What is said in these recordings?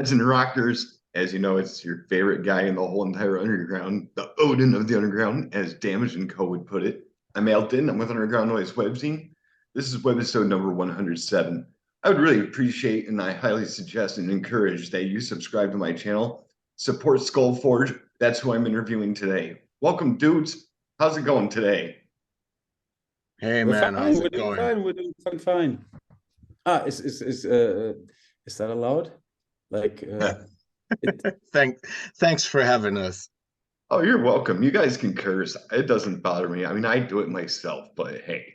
Heads and rockers, as you know, it's your favorite guy in the whole entire underground, the Odin of the underground, as Damage and Co. would put it. I'm Alton. I'm with Underground Noise Webzine. This is Webisode number 107. I would really appreciate, and I highly suggest and encourage that you subscribe to my channel. Support Sculforge. That's who I'm interviewing today. Welcome, dudes. How's it going today? Hey We're man, fine. how's We're it doing going? fine. We're doing fine. Is that allowed? Like, Thanks for having us. Oh, you're welcome. You guys can curse. It doesn't bother me. I mean, I do it myself, but hey,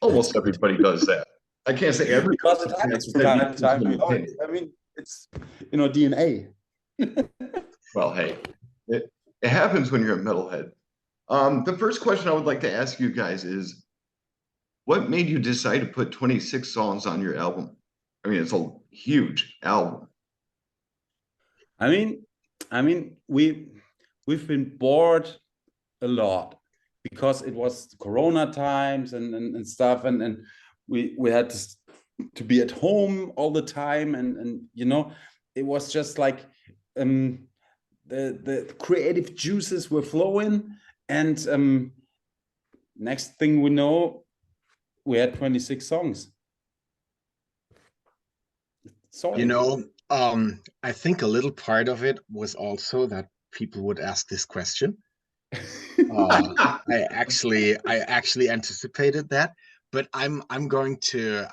almost everybody does that. I can't say everybody. because it happens from time to time. I mean, it's DNA. Well, hey, it happens when you're a metalhead. The first question I would like to ask you guys is, what made you decide to put 26 songs on your album? I mean, it's a huge album. I mean, we've been bored a lot because it was Corona times and stuff, and we had to be at home all the time, and you know, it was just like the creative juices were flowing, and next thing we know, we had 26 songs. Sorry. You know, I think a little part of it was also that people would ask this question. I actually anticipated that, but I'm going to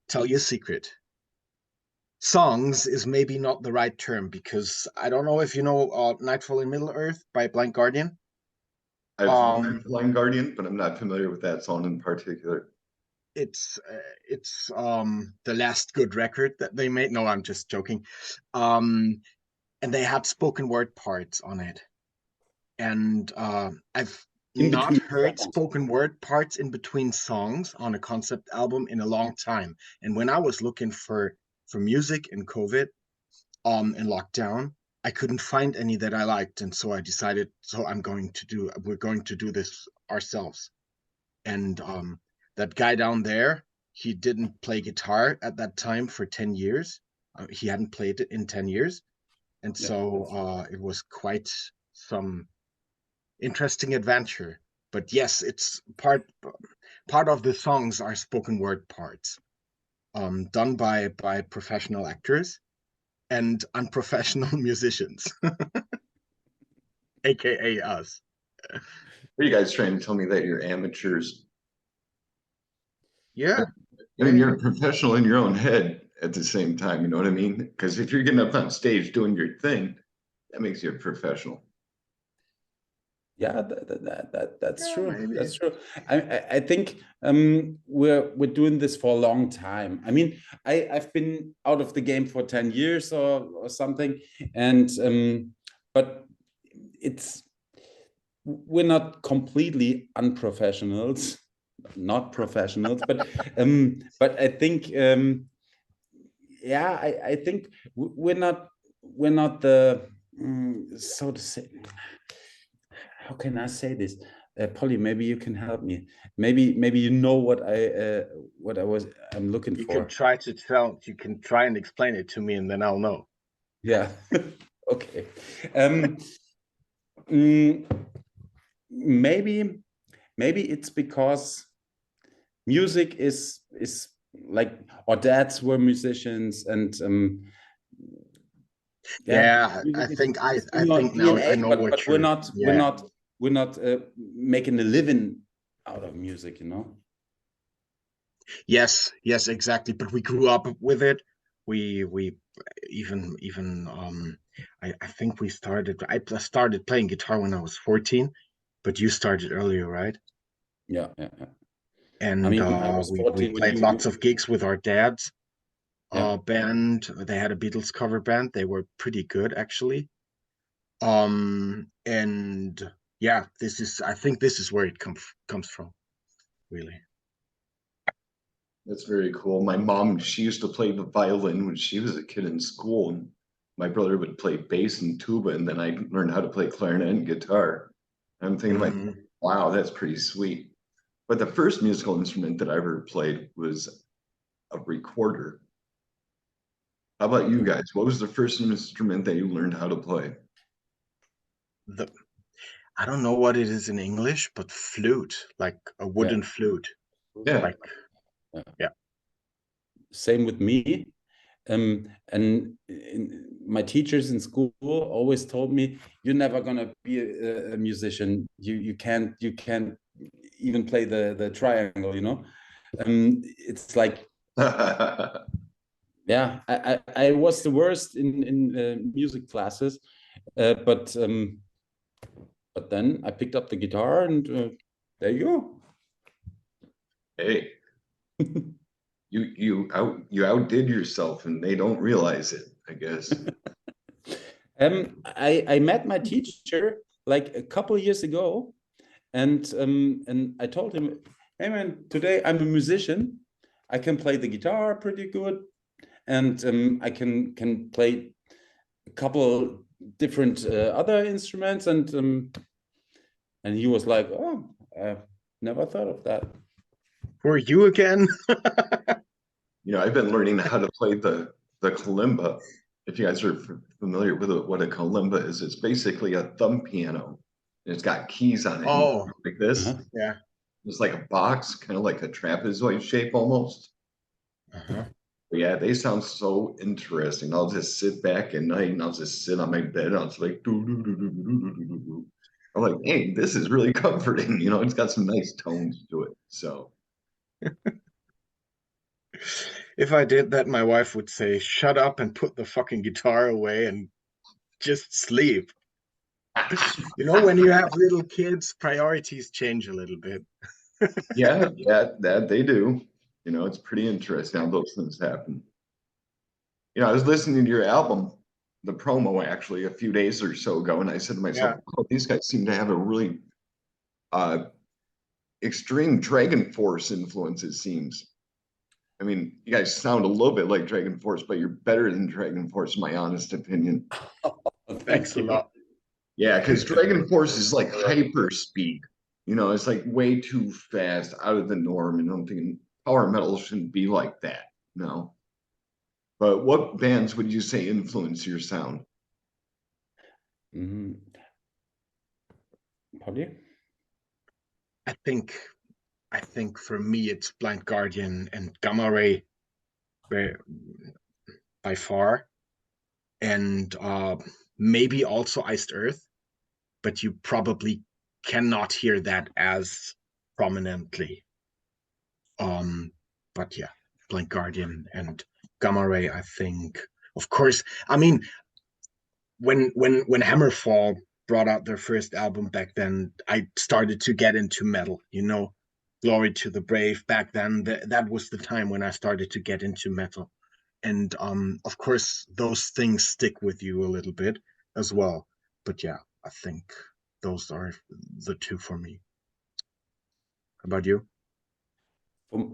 tell you a secret. Songs is maybe not the right term, because I don't know if you know Nightfall in Middle Earth by Blind Guardian. I've heard Blind Guardian, but I'm not familiar with that song in particular. It's the last good record that they made. No, I'm just joking. And they had spoken word parts on it, and I've not heard spoken word parts in between songs on a concept album in a long time. And when I was looking for music in COVID, in lockdown, I couldn't find any that I liked, and so I decided, we're going to do this ourselves. And that guy down there, he didn't play guitar at that time for 10 years. He hadn't played it in 10 years. And so it was quite some interesting adventure. But yes, it's part of the songs are spoken word parts, done by professional actors and unprofessional musicians, aka us. Are you guys trying to tell me that you're amateurs? Yeah. I mean, you're a professional in your own head at the same time, you know what I mean? Because if you're getting up on stage doing your thing, that makes you a professional. Yeah, that's true. Maybe. That's true. I think we're doing this for a long time. I mean, I've been out of the game for 10 years or something, and but we're not completely unprofessionals, not professionals, but I think yeah, I think we're not the so to say. How can I say this? Polly, maybe you can help me. Maybe you know what I'm looking for. You can try and explain it to me, and then I'll know. Yeah. Okay. Maybe it's because music is like our dads were musicians, and I think now I know what but we're not making a living out of music, you know. Yes, exactly. But we grew up with it. We even I think I started playing guitar when I was 14, but you started earlier, right? Yeah. And I mean, we played lots of gigs with our dads. Band. They had a Beatles cover band. They were pretty good, actually. And yeah, I think this is where it comes from, really. That's very cool. My mom, she used to play the violin when she was a kid in school, and my brother would play bass and tuba, and then I learned how to play clarinet and guitar. I'm thinking like, wow, that's pretty sweet. But the first musical instrument that I ever played was a recorder. How about you guys? What was the first instrument that you learned how to play? I don't know what it is in English, but flute, like a wooden flute. Yeah. Like, yeah. Same with me. And my teachers in school always told me, "You're never gonna be a musician. You can't even play the triangle. You know." It's like, yeah, I was the worst in music classes, but then I picked up the guitar, and there you go. Hey, you outdid yourself, and they don't realize it, I guess. I met my teacher like a couple of years ago, and I told him, "Hey man, today I'm a musician. I can play the guitar pretty good, and I can play a couple different other instruments." And he was like, "Oh, I never thought of that." Who are you again? You know, I've been learning how to play the kalimba. If you guys are familiar with what a kalimba is, it's basically a thumb piano. And it's got keys on it. Oh, like this. yeah. It's like a box, kind of like a trapezoid shape almost. Uh-huh. But yeah, they sound so interesting. I'll just sit back at night and I'll just sit on my bed and I'll just like do do do do do do do do do. I'm like, hey, this is really comforting. You know, it's got some nice tones to it. So If I did that, my wife would say, "Shut up and put the fucking guitar away and just sleep." You know, when you have little kids, priorities change a little bit. yeah, that they do. You know, it's pretty interesting how those things happen. You know, I was listening to your album, the promo actually a few days or so ago, and I said to myself, oh, these guys seem to have a really extreme Dragon Force influence, it seems. I mean, you guys sound a little bit like Dragon Force, but you're better than Dragon Force, in my honest opinion. Thanks a lot. Yeah, because Dragon Force is like hyper speed. You know, it's like way too fast, out of the norm, and I'm thinking power metal shouldn't be like that. No. But what bands would you say influence your sound? Polly? I think for me it's Blind Guardian and Gamma Ray by far, and maybe also Iced Earth, but you probably cannot hear that as prominently. But yeah, Blind Guardian and Gamma Ray, I think. Of course, I mean, when Hammerfall brought out their first album back then, I started to get into metal, you know. Glory to the Brave back then, that was the time when I started to get into metal. And of course those things stick with you a little bit as well. But yeah, I think those are the two for me. How about you?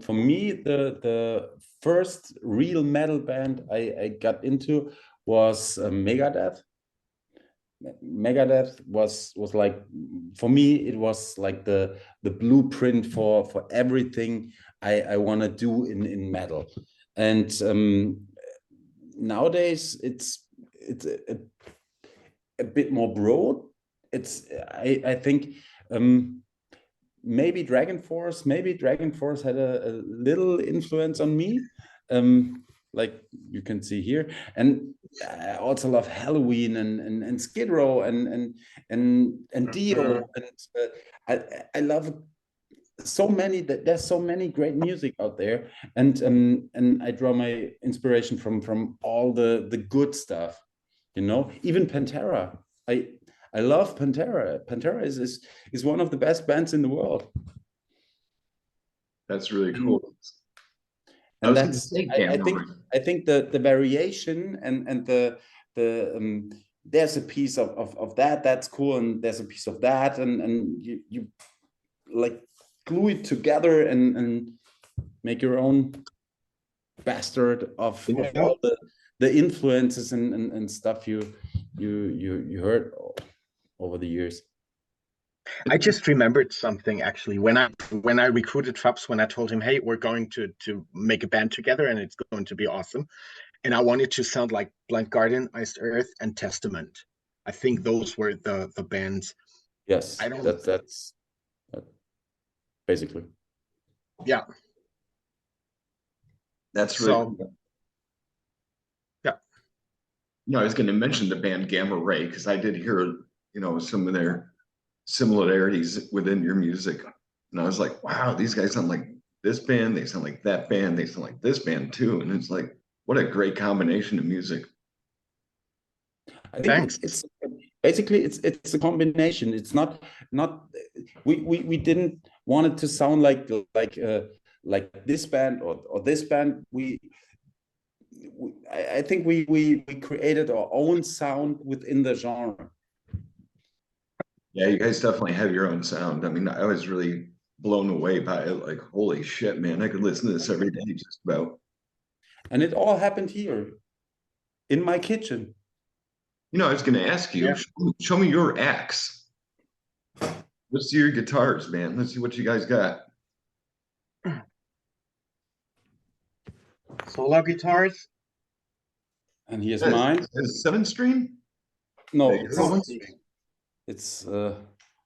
For me, the first real metal band I got into was Megadeth. Megadeth was like, for me, it was like the blueprint for everything I want to do in metal. And nowadays it's a bit more broad. It's I think maybe Dragon Force had a little influence on me, like you can see here. And I also love Halloween and Skid Row and Dio, and I love so many, that there's so many great music out there, and I draw my inspiration from all the good stuff, you know. Even Pantera, I love Pantera. Pantera is one of the best bands in the world. That's really cool. And that's, I think the variation and the there's a piece of that's cool, and there's a piece of that, and you like glue it together and make your own bastard of all the influences and stuff you heard over the years. I just remembered something actually when I recruited Fabz, when I told him, hey, we're going to make a band together and it's going to be awesome. And I wanted to sound like Blind Guardian, Iced Earth, and Testament. I think those were the bands. Yes, I don't. that's basically. Yeah. That's really So. cool. Yeah. No, I was going to mention the band Gamma Ray because I did hear, you know, some of their similarities within your music, and I was like, wow, these guys sound like this band, they sound like that band, they sound like this band too, and it's like, what a great combination of music. I think Thanks. it's basically it's a combination. It's not we didn't want it to sound like this band or this band. I think we created our own sound within the genre. Yeah, you guys definitely have your own sound. I mean, I was really blown away by it. Like, holy shit, man, I could listen to this every day just about. And it all happened here in my kitchen. You know, I was going to ask you, Yeah. show me your axe. Let's see your guitars, man. Let's see what you guys got. Solo guitars. And here's mine. Is 7-string? No, Hey, it's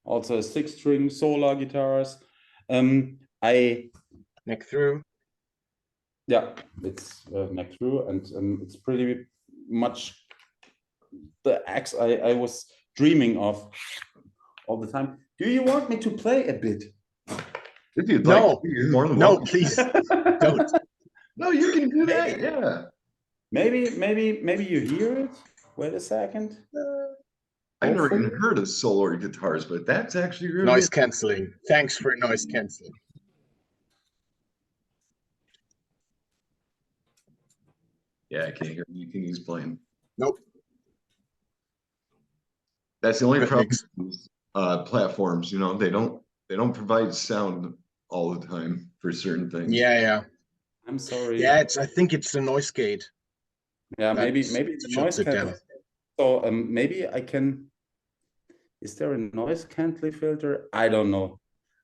also a 6-string Solar guitars. I Neck through. Yeah, it's neck through, and it's pretty much the axe I was dreaming of all the time. Do you want me to play a bit? If you'd No. like, you're more than No, welcome. please don't. No, you can do that. Yeah. Maybe you hear it. Wait a second. I've never even heard of solar guitars, but that's actually really Noise canceling. Thanks for noise canceling. Yeah, I can't hear anything he's playing. Nope. That's the only Good problem mix. with platforms. You know, they don't provide sound all the time for certain things. Yeah. I'm sorry. Yeah, I think it's the noise gate. Yeah, maybe the noise it down. So maybe I can. Is there a noise canceling filter? I don't know.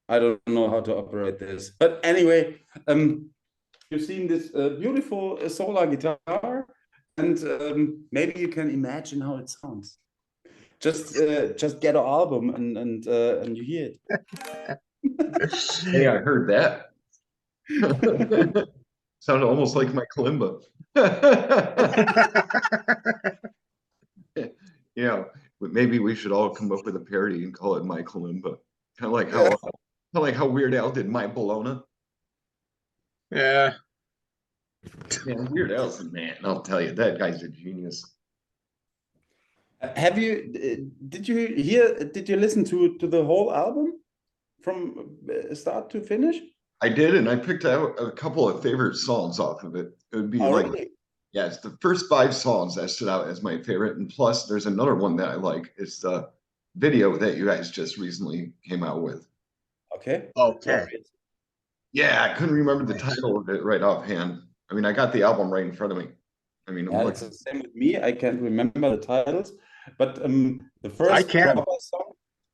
I don't know how to operate this. But anyway, you've seen this beautiful solar guitar, and maybe you can imagine how it sounds. Just get an album and you hear it. Hey, I heard that. Sounded almost like my kalimba. You know, maybe we should all come up with a parody and call it my kalimba. Kind of like how Weird Al did my Bologna. Yeah. Man, Weird Al's the man. I'll tell you, that guy's a genius. Have you? Did you listen to the whole album from start to finish? I did, and I picked out a couple of favorite songs off of it. It would be Really? Yeah, it's the first 5 songs that stood out as my favorite, and plus there's another one that I like. It's the video that you guys just recently came out with. Okay. Okay. Yeah, I couldn't remember the title of it right offhand. I mean, I got the album right in front of me. I mean, Yeah, it's the same with me. I can't remember the titles, but the first proper song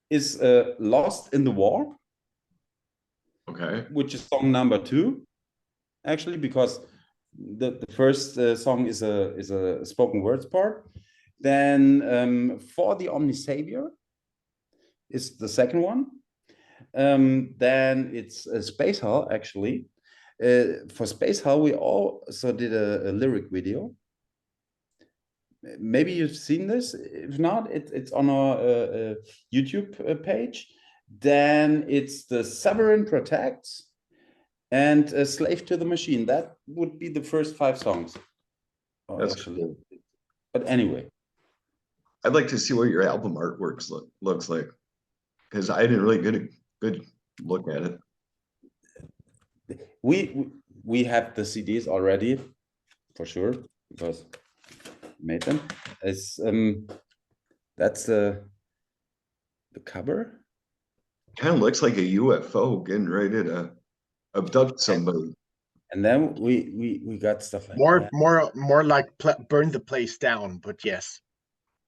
is "Lost in the War." Okay. Which is song number 2, actually, because the first song is a spoken words part. Then For the Omni Savior is the second one. Then it's Space Hell, actually. For Space Hell, we also did a lyric video. Maybe you've seen this. If not, it's on our YouTube page. Then it's the Sovereign Protects and a Slave to the Machine. That would be the first 5 songs. That's actually. cool. But anyway, I'd like to see what your album artwork looks like, because I didn't really get a good look at it. We have the CDs already, for sure, because we made them. It's that's the cover. Kind of looks like a UFO getting ready to abduct somebody. And then we got stuff like more that. more like burn the place down, but yes.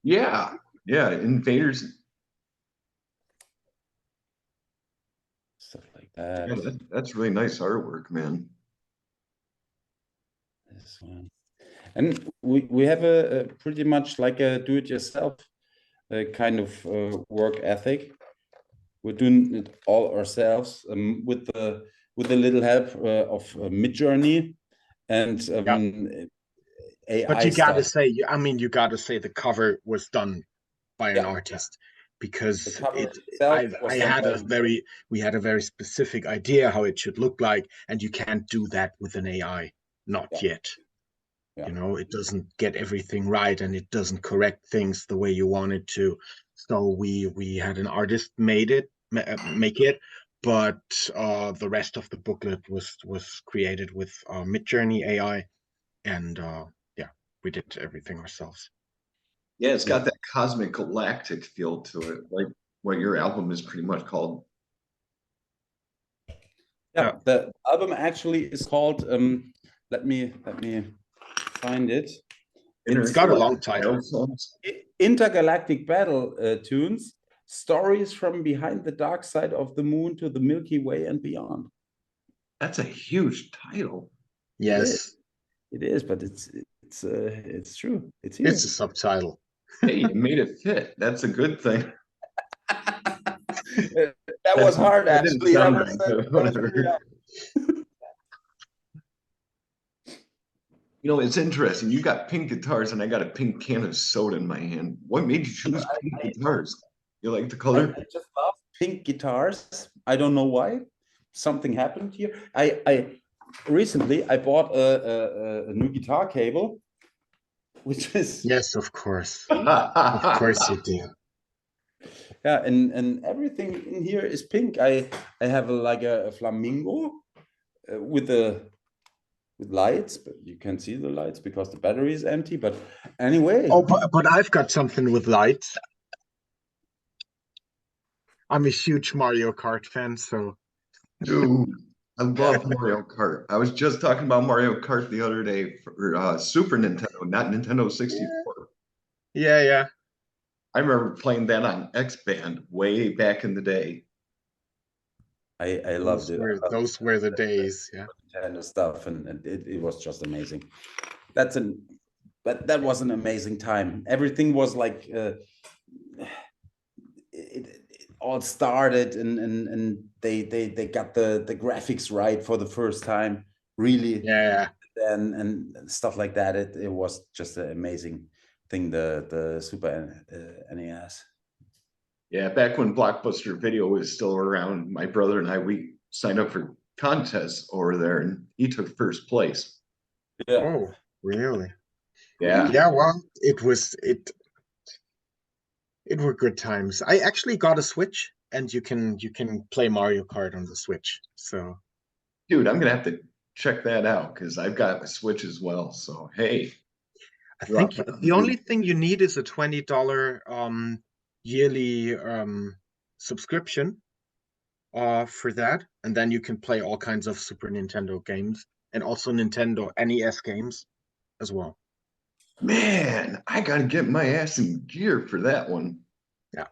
Yeah, invaders. Yeah, that's really nice artwork, man. This one. And we have a pretty much like a do-it-yourself kind of work ethic. We're doing it all ourselves with the little help of Midjourney and AI But you gotta stuff. say, I mean, you gotta say the cover was done by an Yeah. artist, The because cover itself was I done had by- we had a very specific idea how it should look like, and you can't do that with an AI, not Yeah. yet. Yeah. You know, it doesn't get everything right, and it doesn't correct things the way you want it to. So we had an artist make it, but the rest of the booklet was created with Midjourney AI, and yeah, we did everything ourselves. Yeah, it's got Yeah. that cosmic galactic feel to it, like what your album is pretty much called. Yeah, the album actually is called let me find it. It's got a long title. Intergalactic Battle Tunes, Stories from Behind the Dark Side of the Moon to the Milky Way and Beyond. That's a huge title. Yes, It is, but it's true. It's here. it's a subtitle. Hey, you made it fit. That's a good thing. That was hard, That didn't actually. sound That right, was, but whatever. You know, it's interesting. You got pink guitars, and I got a pink can of soda in my hand. What made you choose pink guitars? You like the color? I just love pink guitars. I don't know why. Something happened here. I recently I bought a new guitar cable, which is Yes, of course. Of course you do. yeah, and everything in here is pink. I have like a flamingo with lights, but you can't see the lights because the battery is empty. But anyway. Oh, but I've got something with lights. I'm a huge Mario Kart fan, so Dude, I love Mario Kart. I was just talking about Mario Kart the other day for Super Nintendo, not Nintendo 64. yeah. I remember playing that on X-Band way back in the day. I loved it. Those were the days, yeah. And stuff, and it was just amazing. That was an amazing time. Everything was like it all started, and they got the graphics right for the first time, really. Yeah. And stuff like that. It was just an amazing thing. The Super NES. Yeah, back when Blockbuster Video was still around, my brother and I, we signed up for contests over there, and he took first place. Yeah. Oh, really? Yeah. Yeah, well, it were good times. I actually got a Switch, and you can play Mario Kart on the Switch. So, Dude, I'm gonna have to check that out because I've got a Switch as well. So hey, I think the only thing you need is a $20 yearly subscription for that, and then you can play all kinds of Super Nintendo games and also Nintendo NES games as well. Man, I gotta get my ass in gear for that one. Yeah.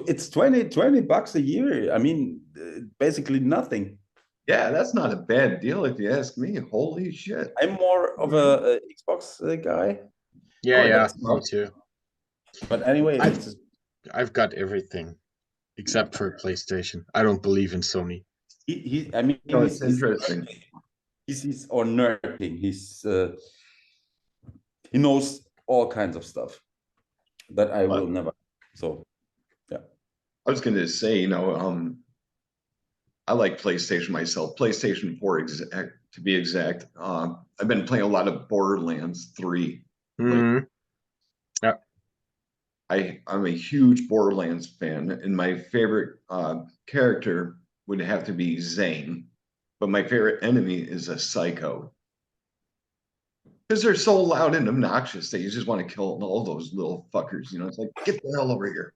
It's 20 bucks a year. I mean, basically nothing. Yeah, that's not a bad deal if you ask me. Holy shit. I'm more of a Xbox guy. Yeah, me too. But anyway, I've got everything except for PlayStation. I don't believe in Sony. I mean, it's interesting. He's or nerding. He knows all kinds of stuff that I will never. So, yeah. I was gonna say, you know, I like PlayStation myself. PlayStation 4 to be exact. I've been playing a lot of Borderlands 3. Mm-hmm. Yeah. I'm a huge Borderlands fan, and my favorite character would have to be Zane, but my favorite enemy is a Psycho. Because they're so loud and obnoxious that you just want to kill all those little fuckers. You know, it's like, get the hell over here.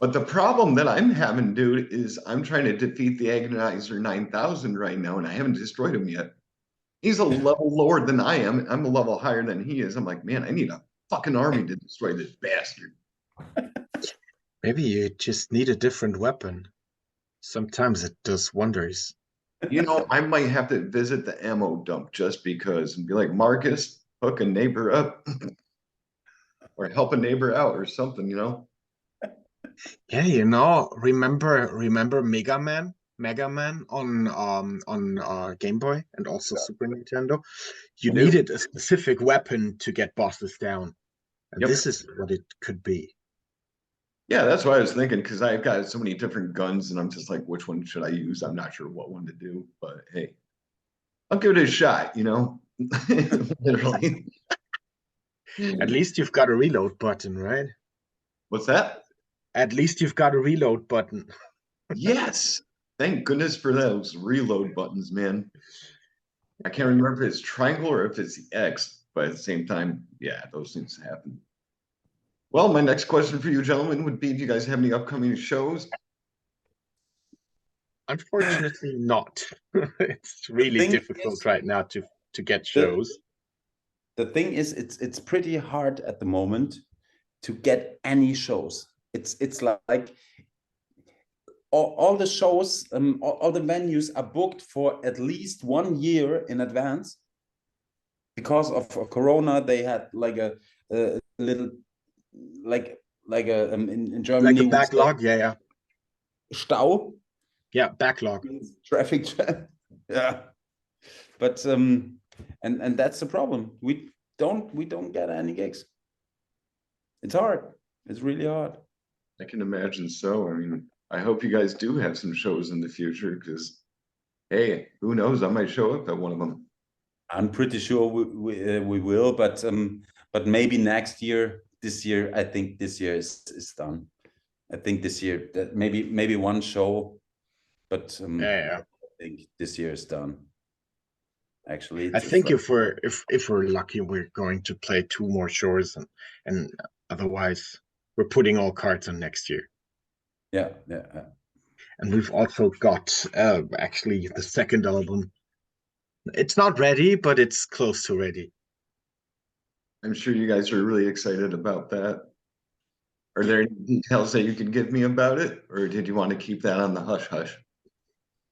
But the problem that I'm having, dude, is I'm trying to defeat the Agonizer 9000 right now, and I haven't destroyed him yet. He's a level lower than I am. I'm a level higher than he is. I'm like, man, I need a fucking army to destroy this bastard. Maybe you just need a different weapon. Sometimes it does wonders. You know, I might have to visit the ammo dump just because and be like, Marcus, hook a neighbor up or help a neighbor out or something, you know? Yeah, remember Mega Man on Game Boy and also Super Nintendo? You I do. needed a specific weapon to get bosses down, and Yep. this is what it could be. Yeah, that's what I was thinking because I've got so many different guns and I'm just like, which one should I use? I'm not sure what one to do, but hey, I'll give it a shot, you know? Literally. At least you've got a reload button, right? What's that? At least you've got a reload button. Yes. Thank goodness for those reload buttons, man. I can't remember if it's triangle or if it's the X, but at the same time, yeah, those things happen. Well, my next question for you gentlemen would be, do you guys have any upcoming shows? Unfortunately, not. It's really thing difficult is, right now to get the, shows. the thing is, it's pretty hard at the moment to get any shows. It's like all the shows, all the venues are booked for at least 1 year in advance. Because of Corona, they had like a little, like in Germany, Like a backlog, yeah. Stau. Yeah, backlog. Traffic jam. Yeah, but and that's the problem. We don't get any gigs. It's hard. It's really hard. I can imagine so. I mean, I hope you guys do have some shows in the future because, hey, who knows? I might show up at one of them. I'm pretty sure we will, but maybe next year. This year, I think this year is done. I think this year that maybe one show, but Yeah. I think this year is done. Actually, I think if we're lucky, we're going to play 2 more shows, and otherwise we're putting all cards on next year. yeah. And we've also got actually the second album. It's not ready, but it's close to ready. I'm sure you guys are really excited about that. Are there any details that you could give me about it, or did you want to keep that on the hush hush?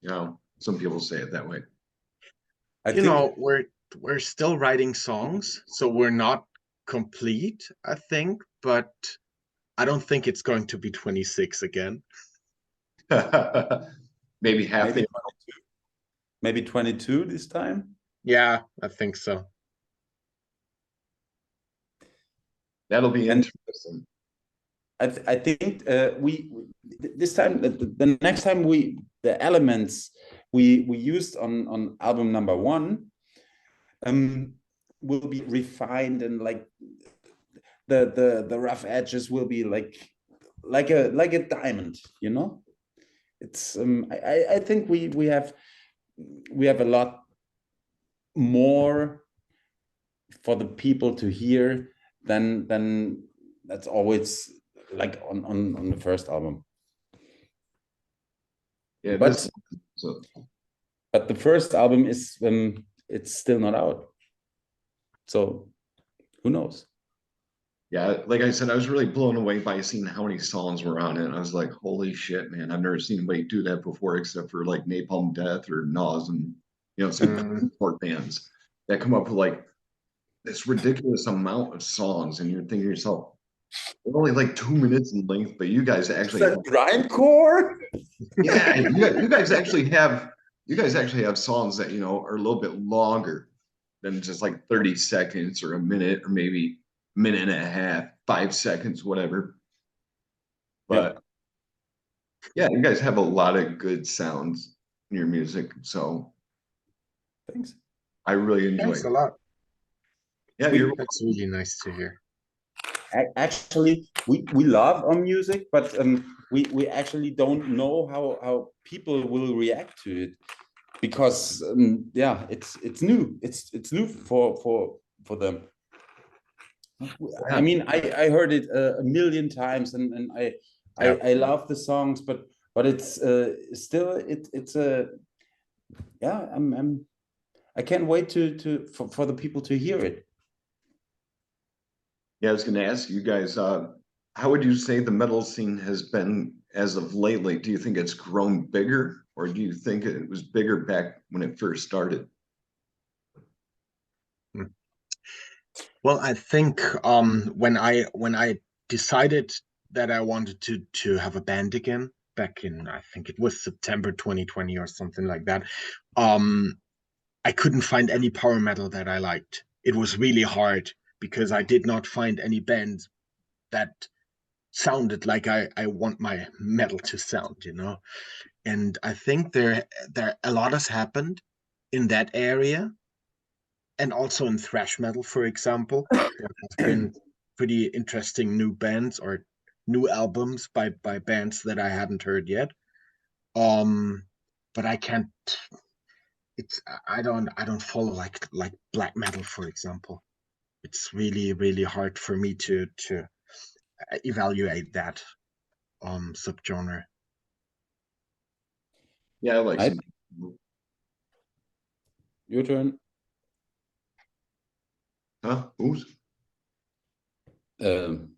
You know, some people say it that way. I You think know, we're still writing songs, so we're not complete, I think, but I don't think it's going to be 26 again. Maybe half maybe the 22, maybe 22 this time. Yeah, I think so. that'll be And interesting. I think we this time the next time the elements we used on album number 1 will be refined, and like the rough edges will be like a diamond, you know. It's I think we have a lot more for the people to hear than that's always like on the first album. Yeah, but so but the first album is it's still not out, so who knows. yeah, like I said, I was really blown away by seeing how many songs were on it. I was like, holy shit, man, I've never seen anybody do that before except for like Napalm Death or Nas and some support bands that come up with like this ridiculous amount of songs, and you're thinking to yourself, they're only like 2 minutes in length, but you guys actually have, grindcore. yeah, you guys actually have songs that are a little bit longer than just like 30 seconds or a minute or maybe a minute and a half, 5 seconds, whatever. But yeah, you guys have a lot of good sounds in your music, so Thanks. I really enjoy Thanks it. a lot. Yeah, That's really nice to hear. Actually, we love our music, but we actually don't know how people will react to it, because yeah, it's new. It's new for them. I mean, I heard it a million times, and I love the songs, but it's still it's a yeah. I can't wait for the people to hear it. Yeah, I was going to ask you guys, how would you say the metal scene has been as of lately, do you think it's grown bigger, or do you think it was bigger back when it first started? Well, I think when I decided that I wanted to have a band again back in, I think it was September 2020 or something like that, I couldn't find any power metal that I liked. It was really hard because I did not find any bands that sounded like I want my metal to sound, you know. And I think there a lot has happened in that area, and also in thrash metal, for example. There have been pretty interesting new bands or new albums by bands that I hadn't heard yet. But I can't. It's I don't follow like black metal, for example. It's really hard for me to evaluate that subgenre. Yeah, I like I- some. Your turn. Huh? Who's? Um,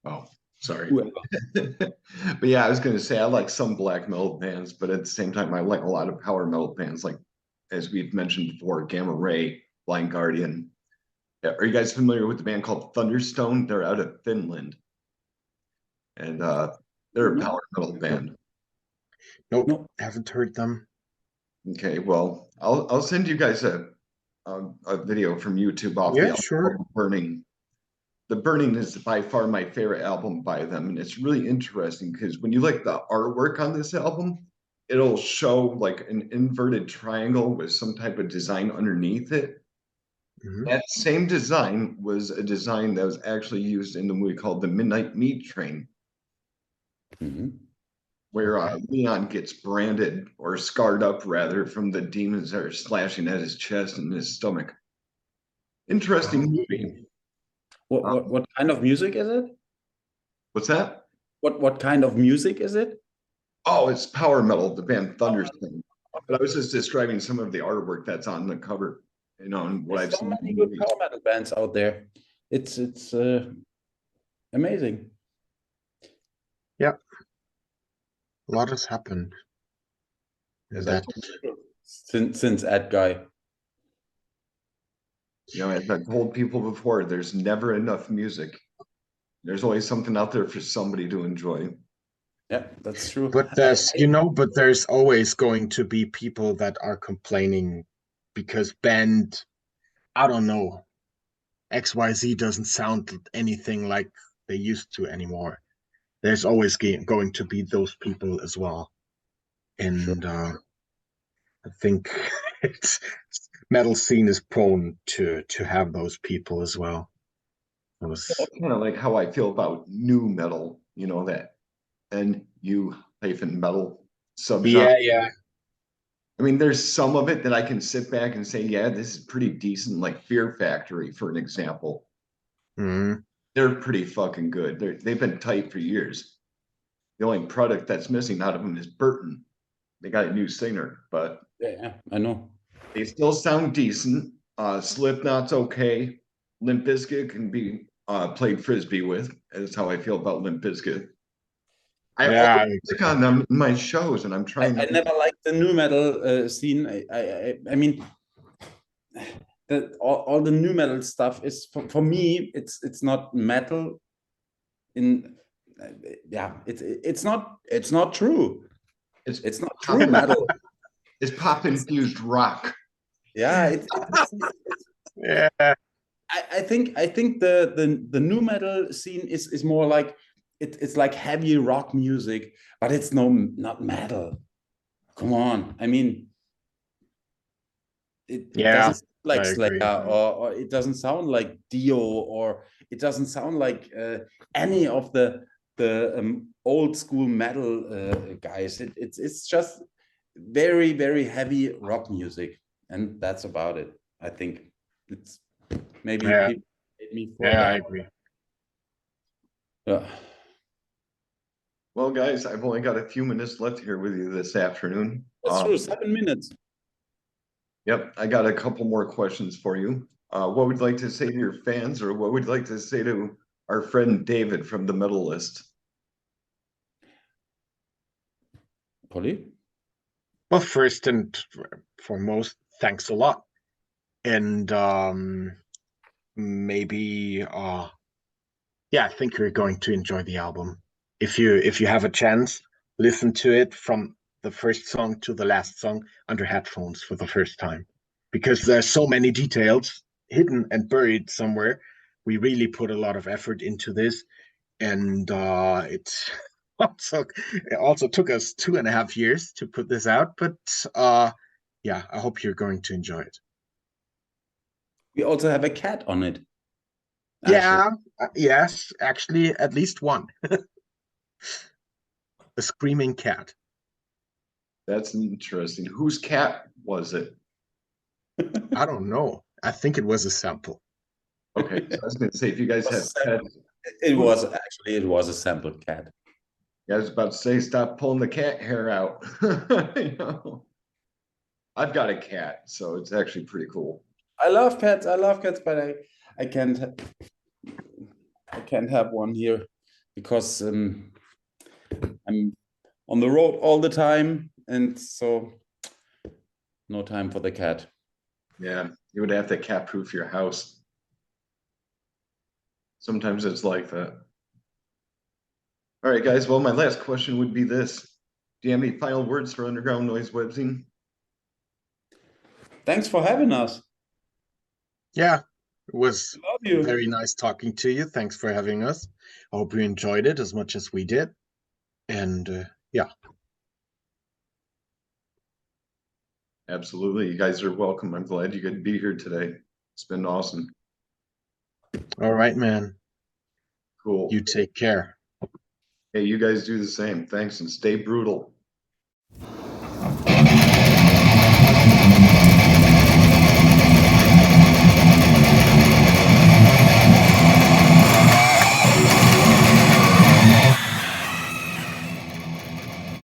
Oh, sorry. whoever. But yeah, I was going to say I like some black metal bands, but at the same time, I like a lot of power metal bands, like as we've mentioned before, Gamma Ray, Blind Guardian. Yeah, are you guys familiar with the band called Thunderstone? They're out of Finland, and they're a No. power metal band. Nope, No. haven't heard them. Okay, well, I'll send you guys a video from YouTube off the Yeah, album sure. called Burning. The Burning is by far my favorite album by them, and it's really interesting because when you like the artwork on this album, it'll show like an inverted triangle with some type of design underneath it. Mhm. That same design was a design that was actually used in the movie called The Midnight Meat Train, Mhm. where Leon gets branded or scarred up rather from the demons that are slashing at his chest and his stomach. Interesting movie. What kind of music is it? What's that? What kind of music is it? Oh, it's power metal, the band Thunderstone. But I was just describing some of the artwork that's on the cover, you know, and what I've There's so seen in many the good movies. power metal bands out there. It's amazing. Yeah, a lot has happened. As That Since Ed Guy. You know, as I've told people before, there's never enough music. There's always something out there for somebody to enjoy. Yeah, that's true. But there's always going to be people that are complaining because band, I don't know, XYZ doesn't sound anything like they used to anymore. There's always going to be those people as well. And I think it's metal scene is prone to have those people as well. It was Kind of like how I feel about new metal, you know, that NU-metal subgenre. yeah. I mean, there's some of it that I can sit back and say, yeah, this is pretty decent, like Fear Factory, for an example. Mhm. They're pretty fucking good. They've been tight for years. The only product that's missing out of them is Burton. They got a new singer, but Yeah, I know. they still sound decent. Slipknot's okay. Limp Bizkit can be played frisbee with. That's how I feel about Limp Bizkit. I Yeah, always click on them in my shows, and I'm trying I to. never liked the new metal scene. I mean, all the new metal stuff is for me. It's not metal. Yeah, it's not true. It's not true metal. It's pop infused rock. Yeah, yeah. I think the new metal scene is more like it's like heavy rock music, but it's not metal. Come on, I mean, it doesn't sound like I agree. Slayer, or it doesn't sound like Dio, or it doesn't sound like any of the old school metal guys. It's just very heavy rock music, and that's about it. I think it's maybe people hate me for Yeah, that. I agree. Yeah. Well, guys, I've only got a few minutes left here with you this afternoon. That's true. 7 minutes. Yep, I got a couple more questions for you. What would you like to say to your fans, or what would you like to say to our friend David from the Metal List? Polly? Well, first and foremost, thanks a lot. And maybe yeah, I think you're going to enjoy the album. If you have a chance, listen to it from the first song to the last song under headphones for the first time. Because there's so many details hidden and buried somewhere. We really put a lot of effort into this. And it's it also took us 2.5 years to put this out, but yeah, I hope you're going to enjoy it. We also have a cat on it. Yeah, yes, actually, at least one. A screaming cat. That's interesting. Whose cat was it? I don't know. I think it was a sample. Okay, so I was going to say, if you guys have pets, It was a sample cat. I was about to say, stop pulling the cat hair out. You know, I've got a cat, so it's actually pretty cool. I love pets, but I can't have one here because I'm on the road all the time, and so no time for the cat. Yeah, you would have to cat-proof your house. Sometimes it's like that. All right, guys. Well, my last question would be this. Do you have any final words for Underground Noise Webzine? Thanks for having us. Yeah, it was Love you. very nice talking to you. Thanks for having us. I hope you enjoyed it as much as we did. And yeah. Absolutely. You guys are welcome. I'm glad you could be here today. It's been awesome. All right, man. Cool. You take care. Hey, you guys do the same. Thanks and stay brutal.